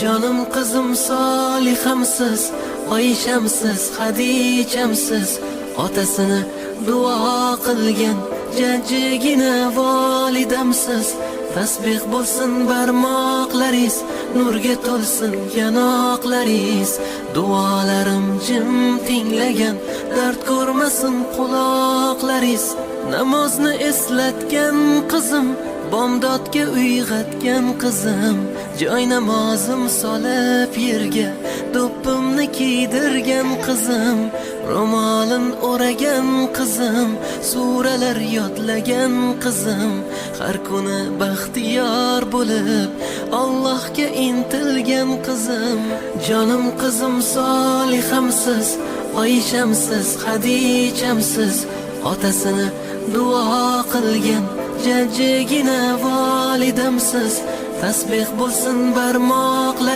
Jonim qizim Solihamsiz, Oyshamsiz, Xadichamsiz, otasini duo qilgan jajjigina volidamsiz. Tasbih bo'lsin barmoqlaringiz, nurga to'lsin yanoqlaringiz. Duolarim jim tinglagan, dard ko'rmasin quloqlaringiz. Namozni eslatgan qizim, bomdodga uyg'atgan qizim, joy namozim solib yerga do'ppimni kiydirgan qizim, ro'molin o'ragan qizim, suralar yodlagan qizim, har kuni baxtiyor bo'lib Allohga intilgan qizim. Jonim qizim Solihamsiz, Oyshamsiz, Xadichamsiz, otasini duo qilgan jajjigina volidamsiz. Tasbih bo'lsin barmoqlar